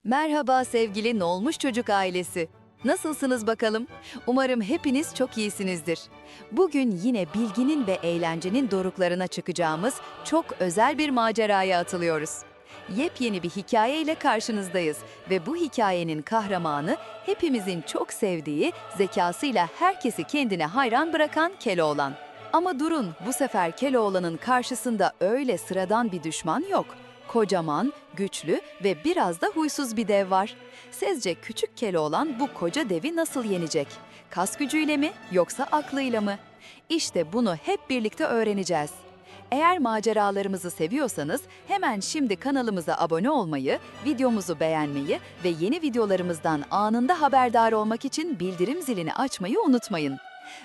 Merhaba sevgili Nolmuş Çocuk ailesi. Nasılsınız bakalım? Umarım hepiniz çok iyisinizdir. Bugün yine bilginin ve eğlencenin doruklarına çıkacağımız çok özel bir maceraya atılıyoruz. Yepyeni bir hikaye ile karşınızdayız ve bu hikayenin kahramanı hepimizin çok sevdiği, zekasıyla herkesi kendine hayran bırakan Keloğlan. Ama durun, bu sefer Keloğlan'ın karşısında öyle sıradan bir düşman yok. Kocaman, güçlü ve biraz da huysuz bir dev var. Sizce küçük Keloğlan bu koca devi nasıl yenecek? Kas gücüyle mi yoksa aklıyla mı? İşte bunu hep birlikte öğreneceğiz. Eğer maceralarımızı seviyorsanız hemen şimdi kanalımıza abone olmayı, videomuzu beğenmeyi ve yeni videolarımızdan anında haberdar olmak için bildirim zilini açmayı unutmayın.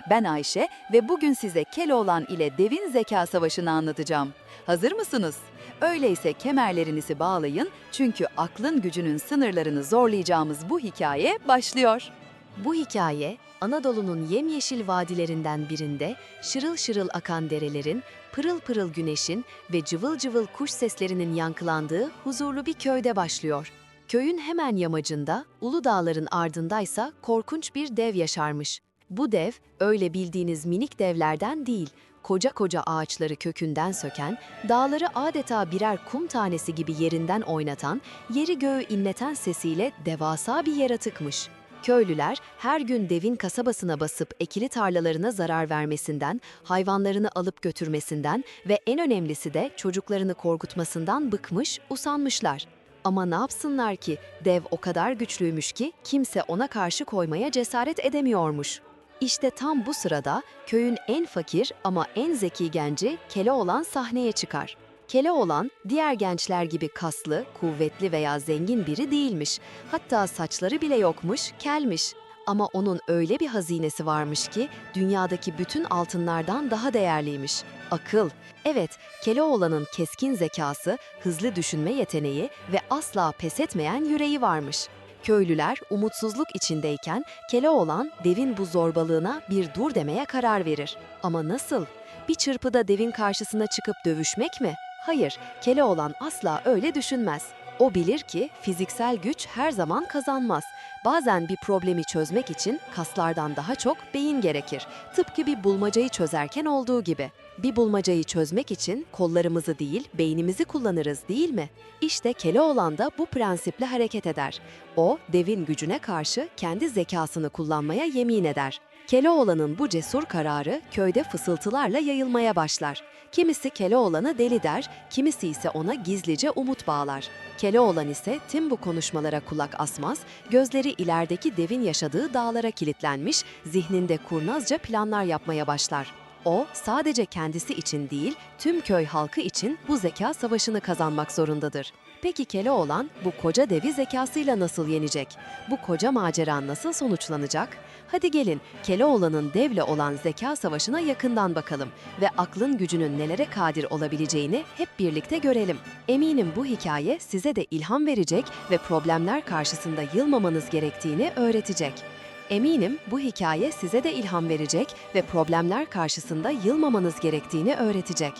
Ben Ayşe ve bugün size Keloğlan ile devin zeka savaşını anlatacağım. Hazır mısınız? Öyleyse kemerlerinizi bağlayın çünkü aklın gücünün sınırlarını zorlayacağımız bu hikaye başlıyor. Bu hikaye, Anadolu'nun yemyeşil vadilerinden birinde şırıl şırıl akan derelerin, pırıl pırıl güneşin ve cıvıl cıvıl kuş seslerinin yankılandığı huzurlu bir köyde başlıyor. Köyün hemen yamacında, ulu dağların ardındaysa korkunç bir dev yaşarmış. Bu dev, öyle bildiğiniz minik devlerden değil, koca koca ağaçları kökünden söken, dağları adeta birer kum tanesi gibi yerinden oynatan, yeri göğü inleten sesiyle devasa bir yaratıkmış. Köylüler her gün devin kasabasına basıp ekili tarlalarına zarar vermesinden, hayvanlarını alıp götürmesinden ve en önemlisi de çocuklarını korkutmasından bıkmış, usanmışlar. Ama ne yapsınlar ki dev o kadar güçlüymüş ki kimse ona karşı koymaya cesaret edemiyormuş. İşte tam bu sırada köyün en fakir ama en zeki genci Keloğlan sahneye çıkar. Keloğlan, diğer gençler gibi kaslı, kuvvetli veya zengin biri değilmiş. Hatta saçları bile yokmuş, kelmiş. Ama onun öyle bir hazinesi varmış ki dünyadaki bütün altınlardan daha değerliymiş. Akıl. Evet, Keloğlan'ın keskin zekası, hızlı düşünme yeteneği ve asla pes etmeyen yüreği varmış. Köylüler umutsuzluk içindeyken Keloğlan devin bu zorbalığına bir dur demeye karar verir. Ama nasıl? Bir çırpıda devin karşısına çıkıp dövüşmek mi? Hayır, Keloğlan asla öyle düşünmez. O bilir ki fiziksel güç her zaman kazanmaz. Bazen bir problemi çözmek için kaslardan daha çok beyin gerekir. Tıpkı bir bulmacayı çözerken olduğu gibi. Bir bulmacayı çözmek için kollarımızı değil, beynimizi kullanırız değil mi? İşte Keloğlan da bu prensiple hareket eder. O, devin gücüne karşı kendi zekasını kullanmaya yemin eder. Keloğlan'ın bu cesur kararı köyde fısıltılarla yayılmaya başlar. Kimisi Keloğlan'ı deli der, kimisi ise ona gizlice umut bağlar. Keloğlan ise tüm bu konuşmalara kulak asmaz, gözleri ilerideki devin yaşadığı dağlara kilitlenmiş, zihninde kurnazca planlar yapmaya başlar. O, sadece kendisi için değil, tüm köy halkı için bu zeka savaşını kazanmak zorundadır. Peki Keloğlan bu koca devi zekasıyla nasıl yenecek? Bu koca macera nasıl sonuçlanacak? Hadi gelin Keloğlan'ın devle olan zeka savaşına yakından bakalım ve aklın gücünün nelere kadir olabileceğini hep birlikte görelim. Eminim bu hikaye size de ilham verecek ve problemler karşısında yılmamanız gerektiğini öğretecek. Eminim bu hikaye size de ilham verecek ve problemler karşısında yılmamanız gerektiğini öğretecek.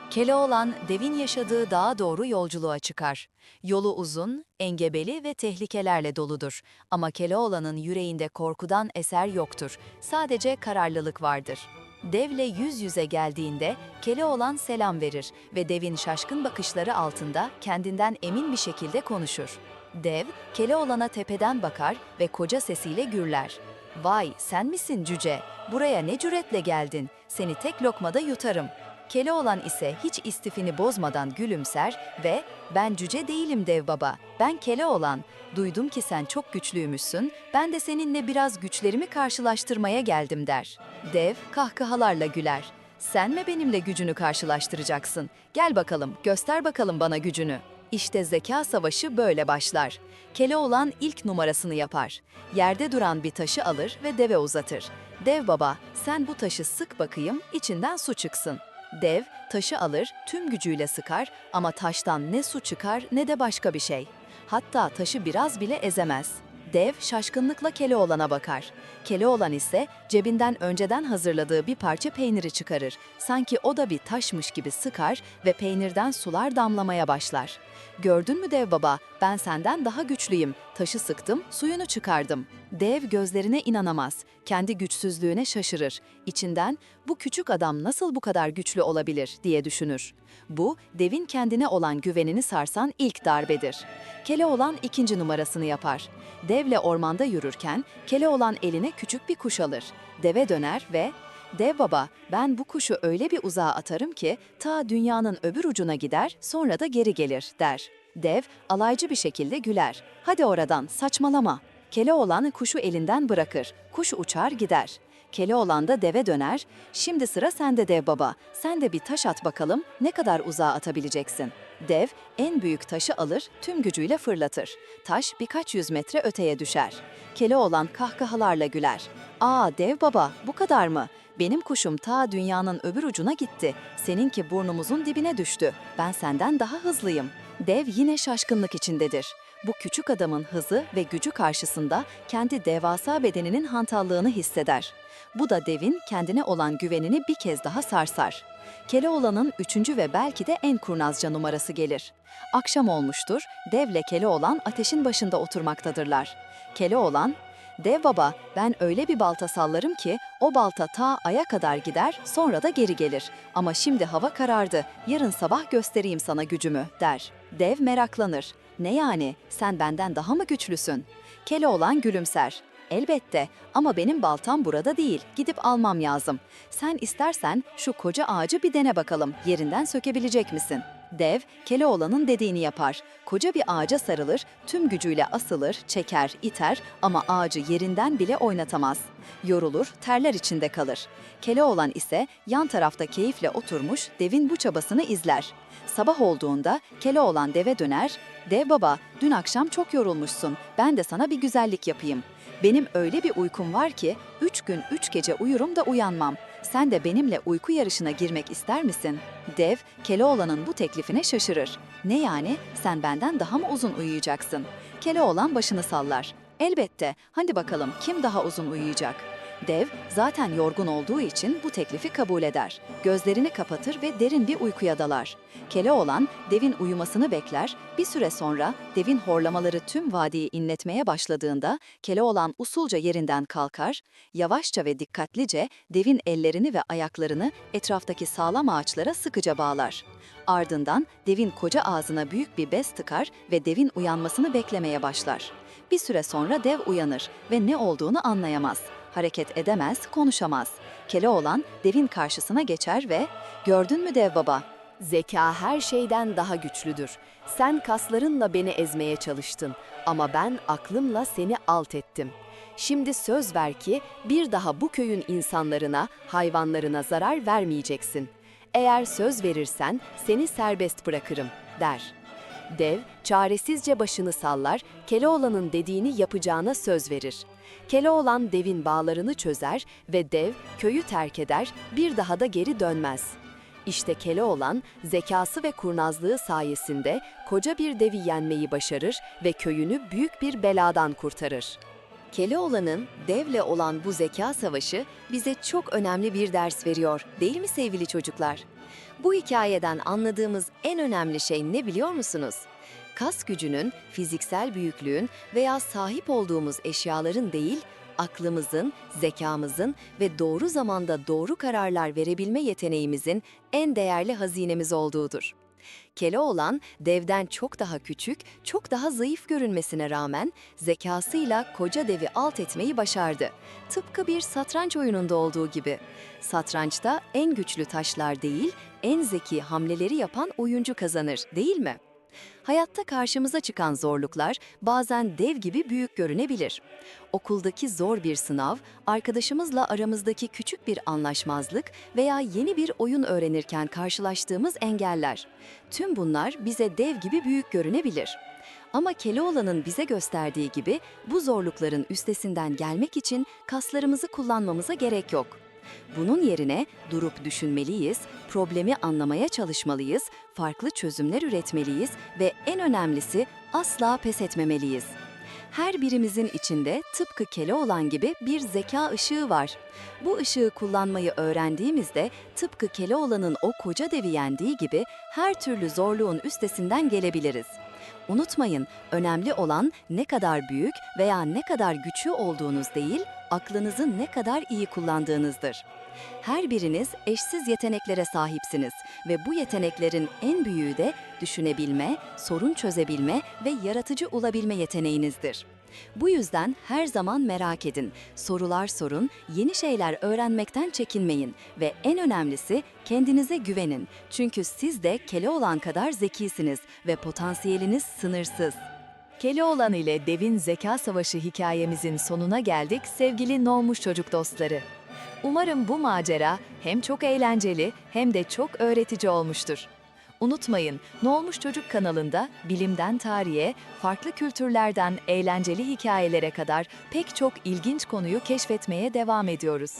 Keloğlan devin yaşadığı dağa doğru yolculuğa çıkar. Yolu uzun, engebeli ve tehlikelerle doludur. Ama Keloğlan'ın yüreğinde korkudan eser yoktur. Sadece kararlılık vardır. Devle yüz yüze geldiğinde Keloğlan selam verir ve devin şaşkın bakışları altında kendinden emin bir şekilde konuşur. Dev, Keloğlan'a tepeden bakar ve koca sesiyle gürler. "Vay, sen misin cüce? Buraya ne cüretle geldin? Seni tek lokmada yutarım." Keloğlan ise hiç istifini bozmadan gülümser ve "Ben cüce değilim dev baba, ben Keloğlan. Duydum ki sen çok güçlüymüşsün, ben de seninle biraz güçlerimi karşılaştırmaya geldim" der. Dev kahkahalarla güler. "Sen mi benimle gücünü karşılaştıracaksın? Gel bakalım, göster bakalım bana gücünü." İşte zeka savaşı böyle başlar. Keloğlan ilk numarasını yapar. Yerde duran bir taşı alır ve deve uzatır. "Dev baba, sen bu taşı sık bakayım, içinden su çıksın." Dev, taşı alır, tüm gücüyle sıkar ama taştan ne su çıkar ne de başka bir şey. Hatta taşı biraz bile ezemez. Dev şaşkınlıkla Keloğlan'a bakar. Keloğlan ise cebinden önceden hazırladığı bir parça peyniri çıkarır. Sanki o da bir taşmış gibi sıkar ve peynirden sular damlamaya başlar. "Gördün mü dev baba, ben senden daha güçlüyüm. Taşı sıktım, suyunu çıkardım." Dev gözlerine inanamaz. Kendi güçsüzlüğüne şaşırır. İçinden "Bu küçük adam nasıl bu kadar güçlü olabilir?" diye düşünür. Bu, devin kendine olan güvenini sarsan ilk darbedir. Keloğlan ikinci numarasını yapar. Devle ormanda yürürken Keloğlan eline küçük bir kuş alır. Deve döner ve "Dev baba, ben bu kuşu öyle bir uzağa atarım ki ta dünyanın öbür ucuna gider, sonra da geri gelir." der. Dev alaycı bir şekilde güler. "Hadi oradan, saçmalama." Keloğlan kuşu elinden bırakır. Kuş uçar gider. Keloğlan da deve döner. "Şimdi sıra sende dev baba. Sen de bir taş at bakalım, ne kadar uzağa atabileceksin." Dev en büyük taşı alır, tüm gücüyle fırlatır. Taş birkaç yüz metre öteye düşer. Keloğlan kahkahalarla güler. "Aa dev baba, bu kadar mı? Benim kuşum ta dünyanın öbür ucuna gitti. Seninki burnumuzun dibine düştü. Ben senden daha hızlıyım." Dev yine şaşkınlık içindedir. Bu küçük adamın hızı ve gücü karşısında kendi devasa bedeninin hantallığını hisseder. Bu da devin kendine olan güvenini bir kez daha sarsar. Keloğlan'ın üçüncü ve belki de en kurnazca numarası gelir. Akşam olmuştur, devle Keloğlan ateşin başında oturmaktadırlar. Keloğlan, "Dev baba, ben öyle bir balta sallarım ki o balta ta aya kadar gider, sonra da geri gelir. Ama şimdi hava karardı, yarın sabah göstereyim sana gücümü." der. Dev meraklanır. "Ne yani, sen benden daha mı güçlüsün?" Keloğlan gülümser. "Elbette, ama benim baltam burada değil, gidip almam lazım. Sen istersen şu koca ağacı bir dene bakalım, yerinden sökebilecek misin?" Dev, Keloğlan'ın dediğini yapar. Koca bir ağaca sarılır, tüm gücüyle asılır, çeker, iter ama ağacı yerinden bile oynatamaz. Yorulur, terler içinde kalır. Keloğlan ise yan tarafta keyifle oturmuş, devin bu çabasını izler. Sabah olduğunda Keloğlan deve döner, "Dev baba, dün akşam çok yorulmuşsun, ben de sana bir güzellik yapayım. Benim öyle bir uykum var ki 3 gün 3 gece uyurum da uyanmam. Sen de benimle uyku yarışına girmek ister misin?" Dev, Keloğlan'ın bu teklifine şaşırır. "Ne yani, sen benden daha mı uzun uyuyacaksın?" Keloğlan başını sallar. "Elbette, hadi bakalım kim daha uzun uyuyacak?" Dev, zaten yorgun olduğu için bu teklifi kabul eder. Gözlerini kapatır ve derin bir uykuya dalar. Keloğlan, devin uyumasını bekler, bir süre sonra devin horlamaları tüm vadiyi inletmeye başladığında Keloğlan usulca yerinden kalkar, yavaşça ve dikkatlice devin ellerini ve ayaklarını etraftaki sağlam ağaçlara sıkıca bağlar. Ardından devin koca ağzına büyük bir bez tıkar ve devin uyanmasını beklemeye başlar. Bir süre sonra dev uyanır ve ne olduğunu anlayamaz. Hareket edemez, konuşamaz. Keloğlan devin karşısına geçer ve "Gördün mü dev baba? Zeka her şeyden daha güçlüdür. Sen kaslarınla beni ezmeye çalıştın ama ben aklımla seni alt ettim. Şimdi söz ver ki bir daha bu köyün insanlarına, hayvanlarına zarar vermeyeceksin. Eğer söz verirsen seni serbest bırakırım." der. Dev çaresizce başını sallar, Keloğlan'ın dediğini yapacağına söz verir. Keloğlan devin bağlarını çözer ve dev köyü terk eder, bir daha da geri dönmez. İşte Keloğlan, zekası ve kurnazlığı sayesinde koca bir devi yenmeyi başarır ve köyünü büyük bir beladan kurtarır. Keloğlan'ın devle olan bu zeka savaşı bize çok önemli bir ders veriyor, değil mi sevgili çocuklar? Bu hikayeden anladığımız en önemli şey ne biliyor musunuz? Kas gücünün, fiziksel büyüklüğün veya sahip olduğumuz eşyaların değil, aklımızın, zekamızın ve doğru zamanda doğru kararlar verebilme yeteneğimizin en değerli hazinemiz olduğudur. Keloğlan, devden çok daha küçük, çok daha zayıf görünmesine rağmen zekasıyla koca devi alt etmeyi başardı. Tıpkı bir satranç oyununda olduğu gibi. Satrançta en güçlü taşlar değil, en zeki hamleleri yapan oyuncu kazanır, değil mi? Hayatta karşımıza çıkan zorluklar bazen dev gibi büyük görünebilir. Okuldaki zor bir sınav, arkadaşımızla aramızdaki küçük bir anlaşmazlık veya yeni bir oyun öğrenirken karşılaştığımız engeller. Tüm bunlar bize dev gibi büyük görünebilir. Ama Keloğlan'ın bize gösterdiği gibi bu zorlukların üstesinden gelmek için kaslarımızı kullanmamıza gerek yok. Bunun yerine durup düşünmeliyiz, problemi anlamaya çalışmalıyız, farklı çözümler üretmeliyiz ve en önemlisi asla pes etmemeliyiz. Her birimizin içinde tıpkı Keloğlan gibi bir zeka ışığı var. Bu ışığı kullanmayı öğrendiğimizde tıpkı Keloğlan'ın o koca devi yendiği gibi her türlü zorluğun üstesinden gelebiliriz. Unutmayın, önemli olan ne kadar büyük veya ne kadar güçlü olduğunuz değil, aklınızı ne kadar iyi kullandığınızdır. Her biriniz eşsiz yeteneklere sahipsiniz ve bu yeteneklerin en büyüğü de düşünebilme, sorun çözebilme ve yaratıcı olabilme yeteneğinizdir. Bu yüzden her zaman merak edin, sorular sorun, yeni şeyler öğrenmekten çekinmeyin ve en önemlisi kendinize güvenin. Çünkü siz de Keloğlan kadar zekisiniz ve potansiyeliniz sınırsız. Keloğlan ile devin zeka savaşı hikayemizin sonuna geldik sevgili Nolmuş Çocuk dostları. Umarım bu macera hem çok eğlenceli hem de çok öğretici olmuştur. Unutmayın, Nolmuş Çocuk kanalında bilimden tarihe, farklı kültürlerden eğlenceli hikayelere kadar pek çok ilginç konuyu keşfetmeye devam ediyoruz.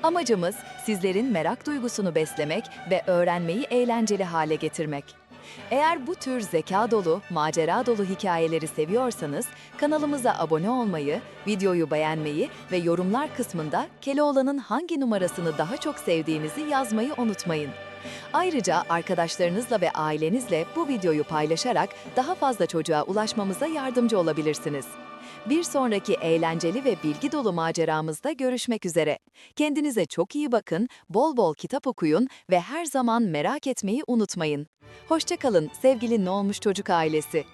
Amacımız sizlerin merak duygusunu beslemek ve öğrenmeyi eğlenceli hale getirmek. Eğer bu tür zeka dolu, macera dolu hikayeleri seviyorsanız kanalımıza abone olmayı, videoyu beğenmeyi ve yorumlar kısmında Keloğlan'ın hangi numarasını daha çok sevdiğinizi yazmayı unutmayın. Ayrıca arkadaşlarınızla ve ailenizle bu videoyu paylaşarak daha fazla çocuğa ulaşmamıza yardımcı olabilirsiniz. Bir sonraki eğlenceli ve bilgi dolu maceramızda görüşmek üzere. Kendinize çok iyi bakın, bol bol kitap okuyun ve her zaman merak etmeyi unutmayın. Hoşça kalın sevgili Ne Olmuş Çocuk ailesi.